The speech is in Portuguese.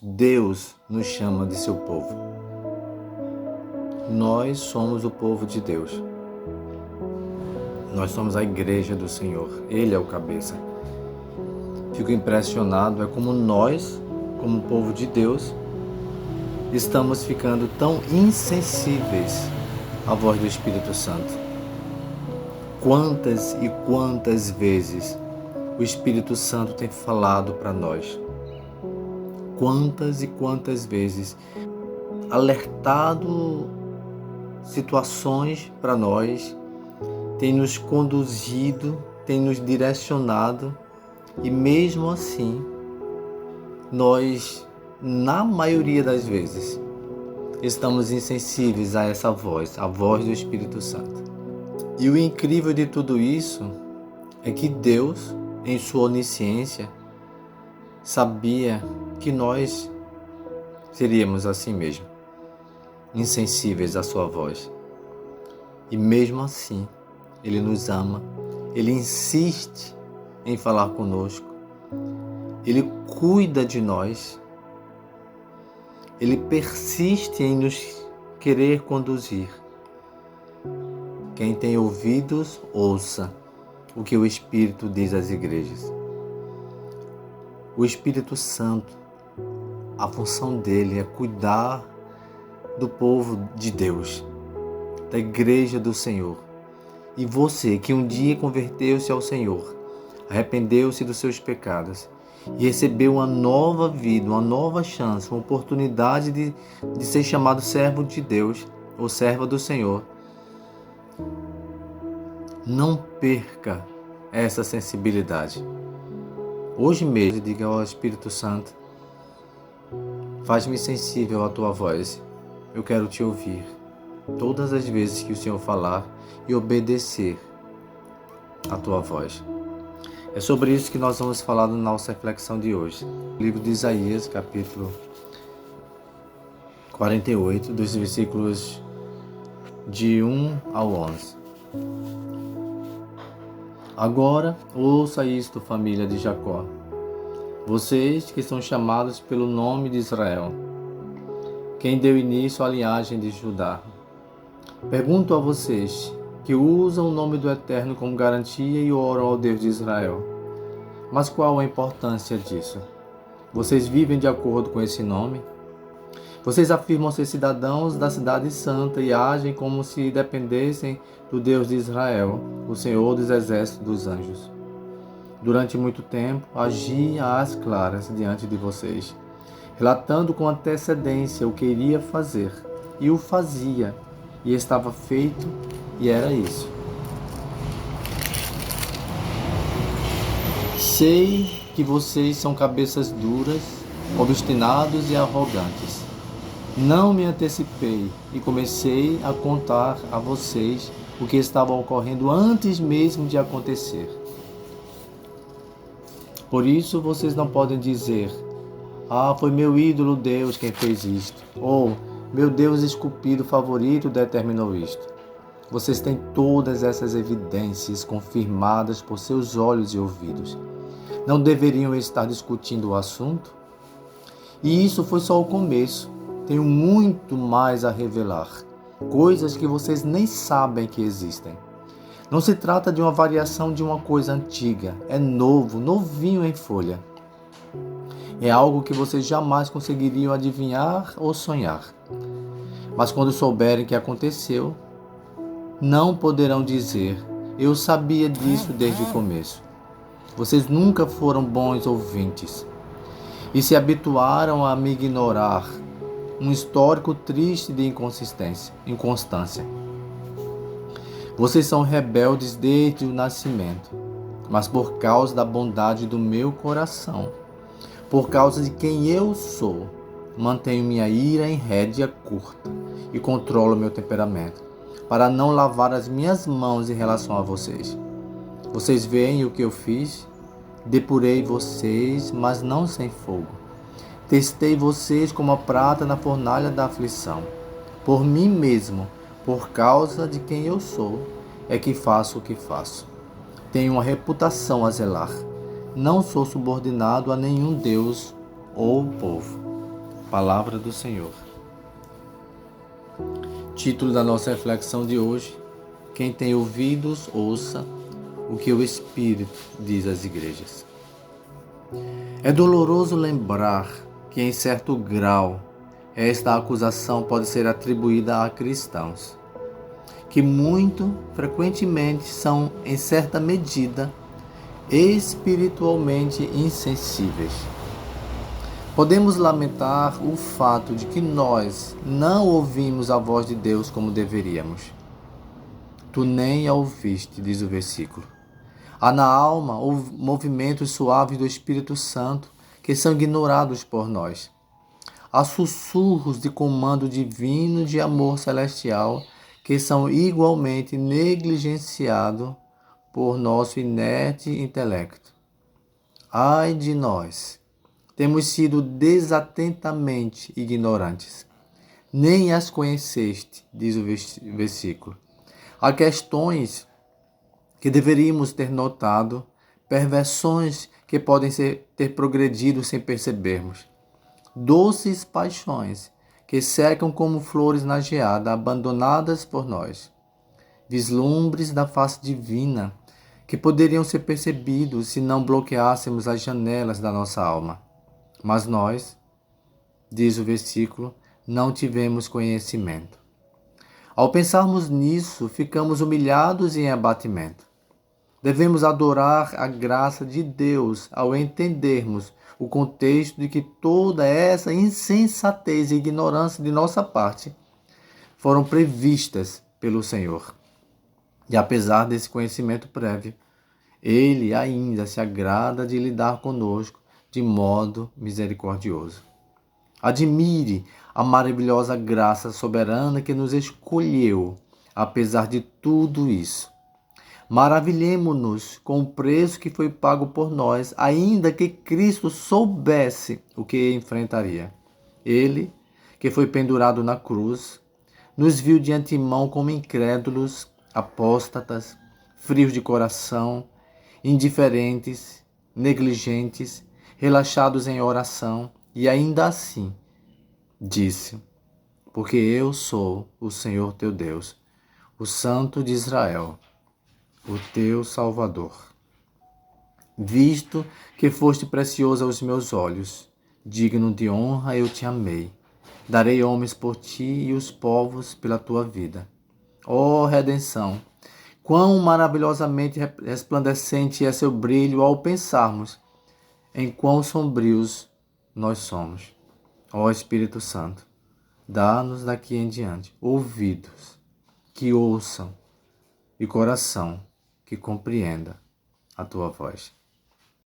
Deus nos chama de seu povo. Nós somos o povo de Deus. Nós somos a igreja do Senhor. Ele é o cabeça. Fico impressionado, é como nós, como povo de Deus, estamos ficando tão insensíveis à voz do Espírito Santo. Quantas e quantas vezes o Espírito Santo tem falado para nós? Quantas e quantas vezes alertado situações para nós, tem nos conduzido, tem nos direcionado, e mesmo assim, nós, na maioria das vezes, estamos insensíveis a essa voz, a voz do Espírito Santo. E o incrível de tudo isso é que Deus, em sua onisciência, sabia que nós seríamos assim mesmo, insensíveis à sua voz. E mesmo assim, Ele nos ama, Ele insiste em falar conosco, Ele cuida de nós, Ele persiste em nos querer conduzir. Quem tem ouvidos, ouça o que o Espírito diz às igrejas. O Espírito Santo, a função dele é cuidar do povo de Deus, da igreja do Senhor. E você que um dia converteu-se ao Senhor, arrependeu-se dos seus pecados e recebeu uma nova vida, uma nova chance, uma oportunidade de ser chamado servo de Deus ou serva do Senhor, não perca essa sensibilidade. Hoje mesmo, diga ao Espírito Santo: faz-me sensível à tua voz. Eu quero te ouvir todas as vezes que o Senhor falar e obedecer à tua voz. É sobre isso que nós vamos falar na nossa reflexão de hoje. O livro de Isaías, capítulo 48, dos versículos de 1 ao 11. Agora, ouça isto, família de Jacó, vocês que são chamados pelo nome de Israel, quem deu início à linhagem de Judá. Pergunto a vocês que usam o nome do Eterno como garantia e oram ao Deus de Israel. Mas qual a importância disso? Vocês vivem de acordo com esse nome? Vocês afirmam ser cidadãos da cidade santa e agem como se dependessem do Deus de Israel, o Senhor dos exércitos dos anjos. Durante muito tempo, agia às claras diante de vocês, relatando com antecedência o que iria fazer, e o fazia, e estava feito, e era isso. Sei que vocês são cabeças duras, obstinados e arrogantes. Não me antecipei e comecei a contar a vocês o que estava ocorrendo antes mesmo de acontecer. Por isso vocês não podem dizer: foi meu ídolo Deus quem fez isto, ou meu Deus esculpido favorito determinou isto. Vocês têm todas essas evidências confirmadas por seus olhos e ouvidos. Não deveriam estar discutindo o assunto? E isso foi só o começo. Tenho muito mais a revelar, coisas que vocês nem sabem que existem. Não se trata de uma variação de uma coisa antiga, é novo, novinho em folha. É algo que vocês jamais conseguiriam adivinhar ou sonhar. Mas quando souberem que aconteceu, não poderão dizer: eu sabia disso desde o começo. Vocês nunca foram bons ouvintes e se habituaram a me ignorar. Um histórico triste de inconstância. Vocês são rebeldes desde o nascimento, mas por causa da bondade do meu coração, por causa de quem eu sou, mantenho minha ira em rédea curta e controlo meu temperamento, para não lavar as minhas mãos em relação a vocês. Vocês veem o que eu fiz? Depurei vocês, mas não sem fogo. Testei vocês como a prata na fornalha da aflição. Por mim mesmo, por causa de quem eu sou, é que faço o que faço. Tenho uma reputação a zelar. Não sou subordinado a nenhum Deus ou povo. Palavra do Senhor. Título da nossa reflexão de hoje: quem tem ouvidos, ouça o que o Espírito diz às igrejas. É doloroso lembrar que, em certo grau, esta acusação pode ser atribuída a cristãos, que muito frequentemente são, em certa medida, espiritualmente insensíveis. Podemos lamentar o fato de que nós não ouvimos a voz de Deus como deveríamos. Tu nem a ouviste, diz o versículo. Há na alma movimentos suaves do Espírito Santo que são ignorados por nós. Há sussurros de comando divino de amor celestial que são igualmente negligenciados por nosso inerte intelecto. Ai de nós! Temos sido desatentamente ignorantes. Nem as conheceste, diz o versículo. Há questões que deveríamos ter notado, perversões que podem ter progredido sem percebermos. Doces paixões que secam como flores na geada, abandonadas por nós. Vislumbres da face divina que poderiam ser percebidos se não bloqueássemos as janelas da nossa alma. Mas nós, diz o versículo, não tivemos conhecimento. Ao pensarmos nisso, ficamos humilhados e em abatimento. Devemos adorar a graça de Deus ao entendermos o contexto de que toda essa insensatez e ignorância de nossa parte foram previstas pelo Senhor. E apesar desse conhecimento prévio, Ele ainda se agrada de lidar conosco de modo misericordioso. Admire a maravilhosa graça soberana que nos escolheu, apesar de tudo isso. Maravilhemo-nos com o preço que foi pago por nós, ainda que Cristo soubesse o que enfrentaria. Ele, que foi pendurado na cruz, nos viu de antemão como incrédulos, apóstatas, frios de coração, indiferentes, negligentes, relaxados em oração, e ainda assim disse: porque eu sou o Senhor teu Deus, o Santo de Israel, o teu Salvador. Visto que foste precioso aos meus olhos, digno de honra eu te amei. Darei homens por ti e os povos pela tua vida. Ó redenção! Quão maravilhosamente resplandecente é seu brilho ao pensarmos em quão sombrios nós somos. Ó Espírito Santo, dá-nos daqui em diante ouvidos que ouçam e coração que compreenda a tua voz.